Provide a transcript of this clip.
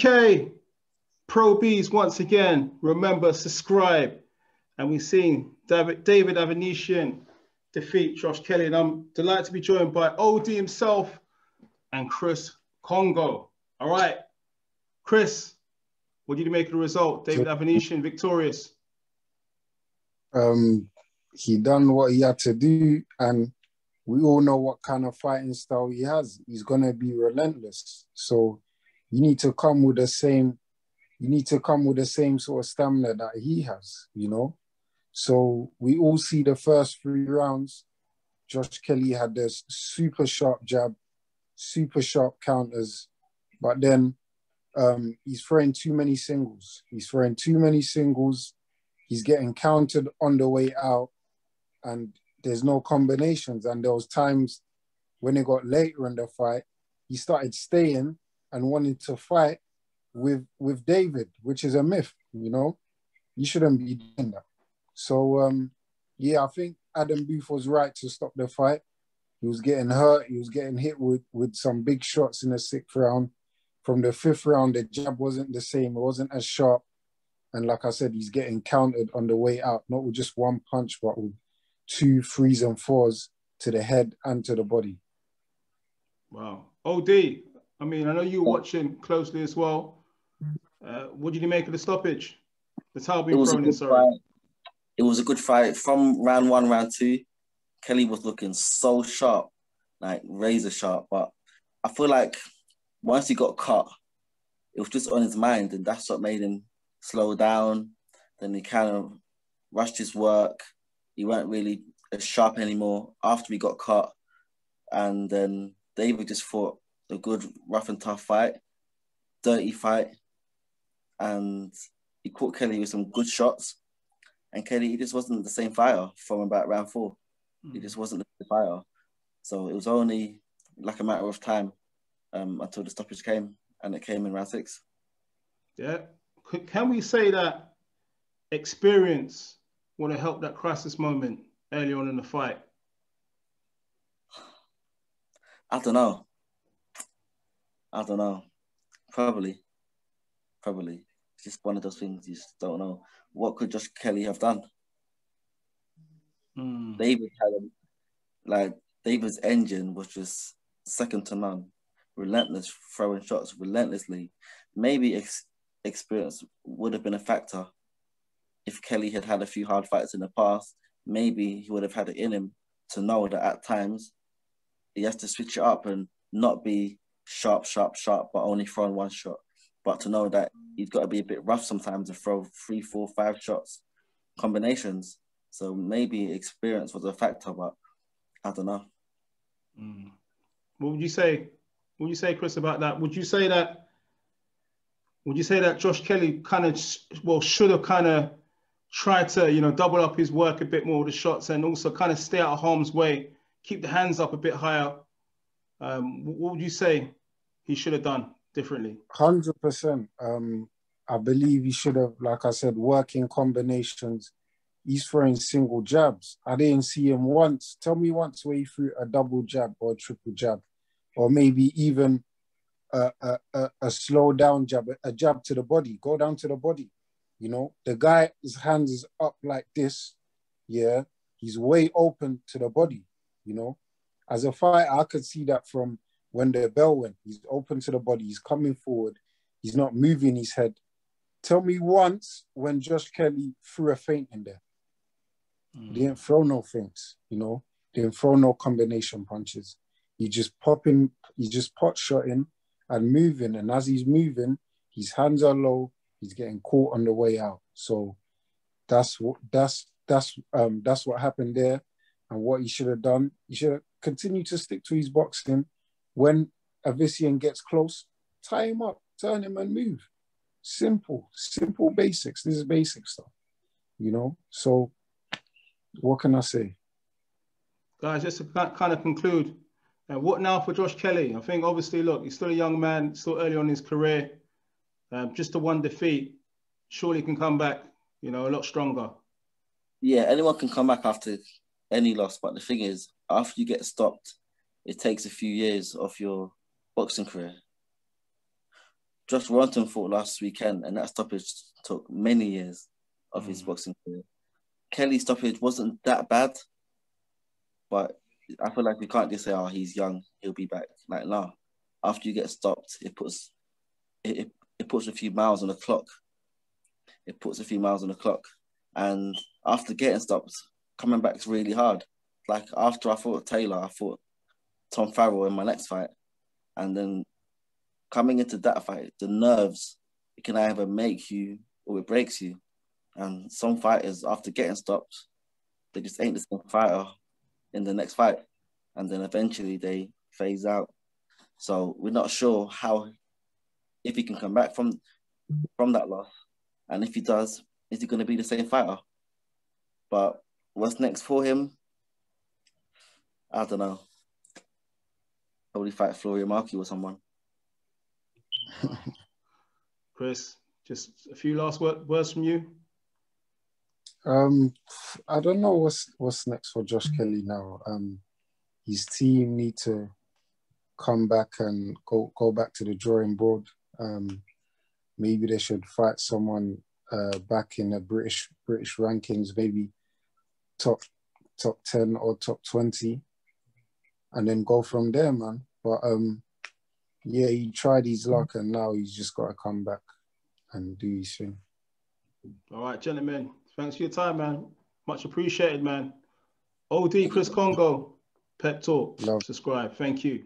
UK Pro Bs once again. Remember, subscribe. And we've seen David Avanesyan defeat Josh Kelly. And I'm delighted to be joined by OD himself and Chris Kongo. All right, Chris, what did you make of the result? David Avanesyan victorious. He done what he had to do, and we all know what kind of fighting style he has. He's gonna be relentless. So you need to come with the same. You need to come with the same sort of stamina that he has. You know. So we all see the first 3 rounds. Josh Kelly had this super sharp jab, super sharp counters, but then he's throwing too many singles. He's getting countered on the way out, and there's no combinations. And there was times when it got later in the fight, he started staying and wanting to fight with David, which is a myth, you know? You shouldn't be doing that. So, yeah, I think Adam Booth was right to stop the fight. He was getting hurt. He was getting hit with some big shots in the 6th round. From the 5th round, the jab wasn't the same. It wasn't as sharp. And like I said, he's getting countered on the way out, not with just one punch, but with 2, 3s, and 4s to the head and to the body. Wow. OD, I mean, I know you were watching closely as well. What did you make of the stoppage? The towel being thrown in, sorry. Fight. It was a good fight. From round 1, round 2, Kelly was looking so sharp, like razor sharp. But I feel like once he got cut, it was just on his mind, and that's what made him slow down. Then he kind of rushed his work. He weren't really as sharp anymore after he got cut. And then David just fought a good, rough and tough fight, dirty fight. And he caught Kelly with some good shots. And Kelly, he just wasn't the same fighter from about round 4. He just wasn't the fighter. So it was only like a matter of time until the stoppage came, and it came in round 6. Yeah. Can we say that experience would have helped that crisis moment early on in the fight? I don't know. Probably. It's just one of those things you just don't know. What could Josh Kelly have done? David had David's engine was just second to none. Relentless, throwing shots relentlessly. Maybe experience would have been a factor. If Kelly had had a few hard fights in the past, maybe he would have had it in him to know that at times he has to switch it up and not be sharp, but only throwing 1 shot. But to know that he's got to be a bit rough sometimes to throw 3, 4, 5 shots, combinations. So maybe experience was a factor, but I don't know. What would you say? What would you say, Chris, about that? Would you say that Josh Kelly kind of, should have kind of tried to, double up his work a bit more with the shots, and also kind of stay out of harm's way, keep the hands up a bit higher? What would you say he should have done differently? 100%. I believe he should have, like I said, working combinations. He's throwing single jabs. I didn't see him once. Tell me once where he threw a double jab or a triple jab, or maybe even a slow down jab, a jab to the body, go down to the body. You know, the guy, his hands is up like this. Yeah, he's way open to the body. You know, as a fighter, I could see that from when the bell went. He's open to the body. He's coming forward. He's not moving his head. Tell me once when Josh Kelly threw a feint in there. He didn't throw no feints, you know. Didn't throw no combination punches. He just pot shotting and moving. And as he's moving, his hands are low. He's getting caught on the way out. So that's what happened there. And what he should have done, he should have continued to stick to his boxing. When Avanesyan gets close, tie him up, turn him and move. Simple basics. This is basic stuff, you know? So what can I say? Guys, just to kind of conclude, what now for Josh Kelly? I think obviously, look, he's still a young man, still early on in his career. Just the one defeat, surely he can come back, you know, a lot stronger. Yeah, anyone can come back after any loss, but the thing is, after you get stopped, it takes a few years of your boxing career. Josh Warrington fought last weekend, and that stoppage took many years of his boxing career. Kelly's stoppage wasn't that bad, but I feel like we can't just say, oh, he's young, he'll be back. Like, no. After you get stopped, it puts a few miles on the clock. It puts a few miles on the clock. And after getting stopped, coming back is really hard. Like, after I fought Taylor, I fought Tom Farrell in my next fight. And then coming into that fight, the nerves, it can either make you or it breaks you. And some fighters, after getting stopped, they just ain't the same fighter in the next fight. And then eventually they phase out. So we're not sure if he can come back from that loss. And if he does, is he going to be the same fighter? But what's next for him? I don't know. Probably fight Florian Markey or someone. Chris, just a few last words from you. I don't know what's next for Josh Kelly now. His team need to come back and go back to the drawing board. Maybe they should fight someone back in the British rankings, maybe top 10 or top 20, and then go from there, man. But yeah, he tried his luck, and now he's just got to come back and do his thing. All right, gentlemen. Thanks for your time, man. Much appreciated, man. OD Chris Kongo, Pep Talk. Subscribe. Thank you.